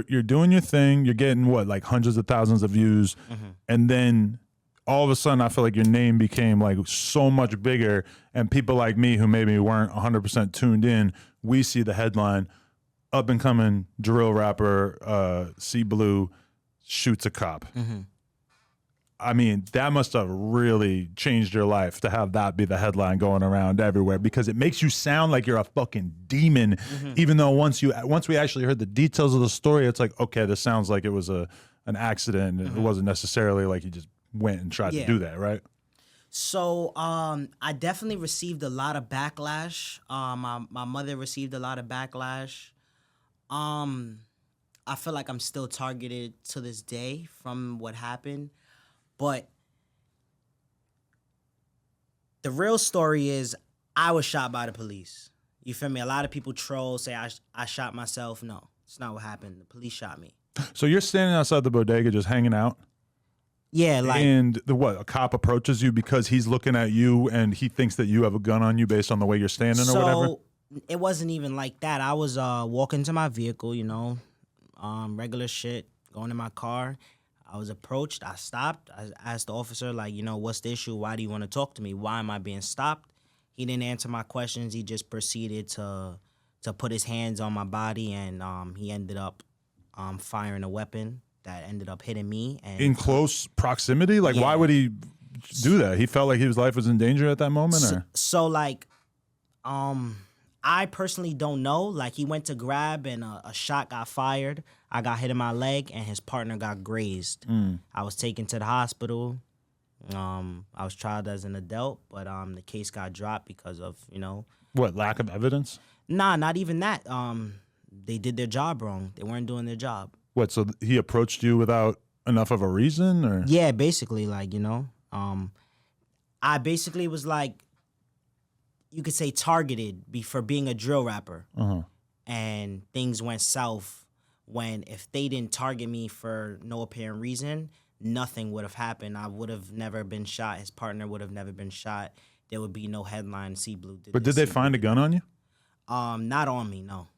you're doing your thing. You're getting what, like hundreds of thousands of views, and then all of a sudden, I feel like your name became like so much bigger, and people like me who maybe weren't 100% tuned in, we see the headline: up and coming drill rapper C Blue shoots a cop. I mean, that must have really changed your life to have that be the headline going around everywhere, because it makes you sound like you're a fucking demon, even though once we actually heard the details of the story, it's like, okay, this sounds like it was an accident. It wasn't necessarily like you just went and tried to do that, right? So I definitely received a lot of backlash. My mother received a lot of backlash. I feel like I'm still targeted to this day from what happened. But the real story is I was shot by the police. You feel me? A lot of people troll, say I shot myself. No, it's not what happened. The police shot me. So you're standing outside the bodega just hanging out? Yeah, like... And a cop approaches you because he's looking at you and he thinks that you have a gun on you based on the way you're standing or whatever? So it wasn't even like that. I was walking to my vehicle, regular shit, going in my car. I was approached. I stopped. I asked the officer, like, what's the issue? Why do you want to talk to me? Why am I being stopped? He didn't answer my questions. He just proceeded to put his hands on my body, and he ended up firing a weapon that ended up hitting me. And in close proximity? Like, why would he do that? He felt like his life was in danger at that moment? So I personally don't know. Like, he went to grab and a shot got fired. I got hit in my leg and his partner got grazed. I was taken to the hospital. I was tried as an adult, but the case got dropped because of, What, lack of evidence? Nah, not even that. They did their job wrong. They weren't doing their job. What, so he approached you without enough of a reason? Or Yeah, basically, I basically was like, you could say targeted for being a drill rapper. And things went south when, if they didn't target me for no apparent reason, nothing would have happened. I would have never been shot. His partner would have never been shot. There would be no headline, C Blue did But did they find a gun on you? Not on me, no.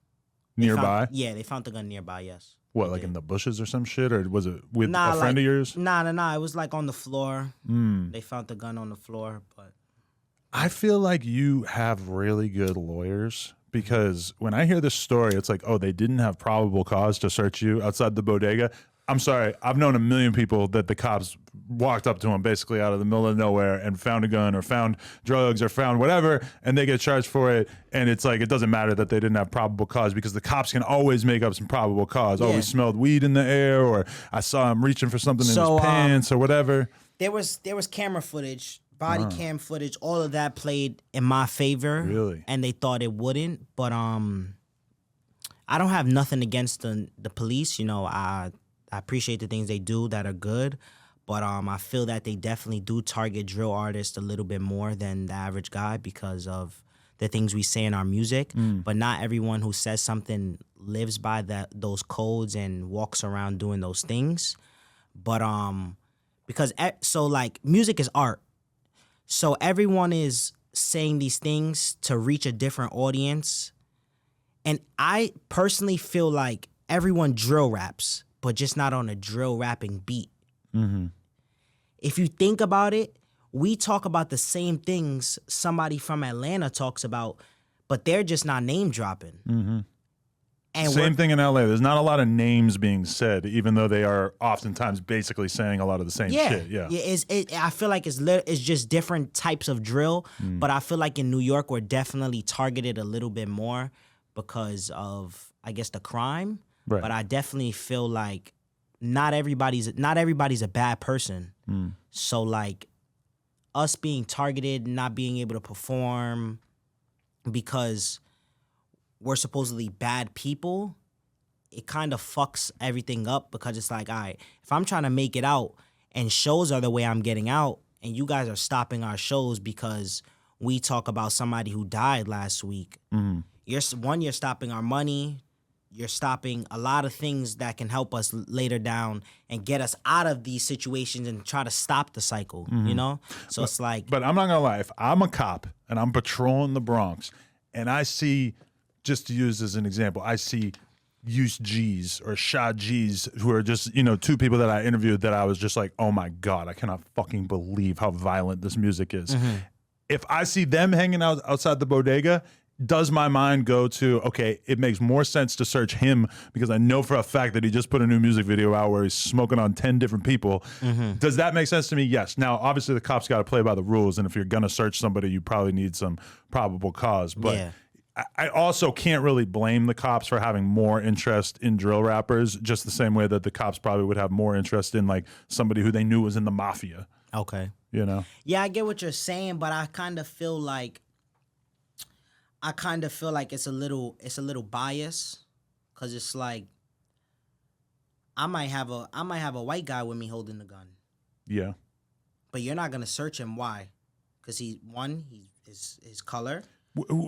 Nearby? They found the gun nearby, yes. What, like in the bushes or some shit? Or was it with a friend of yours? Nah. It was like on the floor. They found the gun on the floor, but... I feel like you have really good lawyers, because when I hear this story, it's like, oh, they didn't have probable cause to search you outside the bodega. I'm sorry. I've known a million people that the cops walked up to them basically out of the middle of nowhere and found a gun or found drugs or found whatever, and they get charged for it. And it's like, it doesn't matter that they didn't have probable cause, because the cops can always make up some probable cause. Oh, we smelled weed in the air, or I saw him reaching for something in his pants or whatever. There was camera footage, body cam footage, all of that played in my favor. Really? And they thought it wouldn't. But I don't have nothing against the police. I appreciate the things they do that are good. But I feel that they definitely do target drill artists a little bit more than the average guy because of the things we say in our music. But not everyone who says something lives by those codes and walks around doing those things. But because music is art. So everyone is saying these things to reach a different audience. And I personally feel like everyone drill raps, but just not on a drill rapping beat. If you think about it, we talk about the same things somebody from Atlanta talks about, but they're just not name dropping. And same thing in LA. There's not a lot of names being said, even though they are oftentimes basically saying a lot of the same shit. Yeah. I feel like it's just different types of drill, but I feel like in New York we're definitely targeted a little bit more because of, I guess, the crime. Right. But I definitely feel like not everybody's a bad person. So like us being targeted, not being able to perform because we're supposedly bad people, it kind of fucks everything up, because it's like, all right, if I'm trying to make it out and shows are the way I'm getting out, and you guys are stopping our shows because we talk about somebody who died last week, you're stopping our money, you're stopping a lot of things that can help us later down and get us out of these situations and try to stop the cycle, So it's like... But I'm not going to lie. If I'm a cop and I'm patrolling the Bronx and I see... Just to use as an example, I see Use G's or Shah G's, who are just, you know, two people that I interviewed that I was just like, oh my God, I cannot fucking believe how violent this music is. If I see them hanging out outside the bodega, does my mind go to, okay, it makes more sense to search him because I know for a fact that he just put a new music video out where he's smoking on 10 different people. Does that make sense to me? Yes. Now, obviously, the cops got to play by the rules. And if you're going to search somebody, you probably need some probable cause. But Yeah. I also can't really blame the cops for having more interest in drill rappers, just the same way that the cops probably would have more interest in like somebody who they knew was in the mafia, Okay. you know? Yeah, I get what you're saying, but I kind of feel like it's a little biased, cause it's like I might have a white guy with me holding the gun, Yeah. but you're not gonna search him. Why? Cause his color.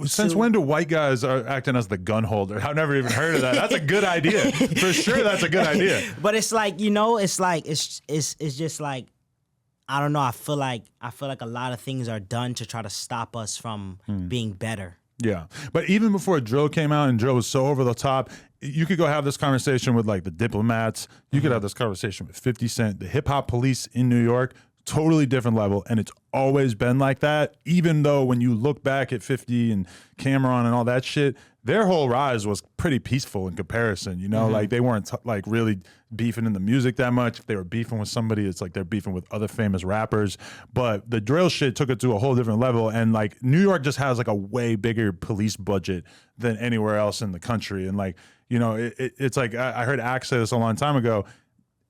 Since when do white guys are acting as the gun holder? I've never even heard of that. That's a good idea. For sure, that's a good idea. But it's like, you know, it's just like, I don't know. I feel like a lot of things are done to try to stop us from being better. Yeah. But even before drill came out and drill was so over the top, you could go have this conversation with like the Diplomats. You could have this conversation with 50 Cent, the hip hop police in New York. Totally different level, and it's always been like that. Even though when you look back at 50 and Cameron and all that shit, their whole rise was pretty peaceful in comparison. You know, like they weren't like really beefing in the music that much. If they were beefing with somebody, it's like they're beefing with other famous rappers. But the drill shit took it to a whole different level, and like New York just has like a way bigger police budget than anywhere else in the country. And like, you know, it's like I heard Axe say this a long time ago.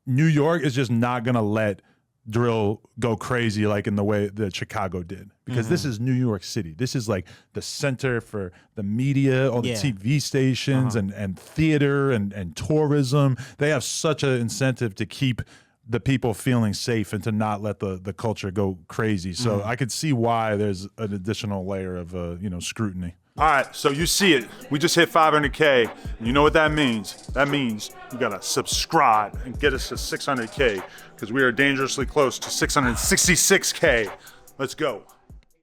New York is just not gonna let drill go crazy like in the way that Chicago did, because this is New York City. This is like the center for the media, all the TV stations and theater and tourism. They have such an incentive to keep the people feeling safe and to not let the culture go crazy. So I could see why there's an additional layer of scrutiny. All right, so you see it. We just hit 500K. You know what that means? That means you gotta subscribe and get us to 600K, because we are dangerously close to 666K. Let's go.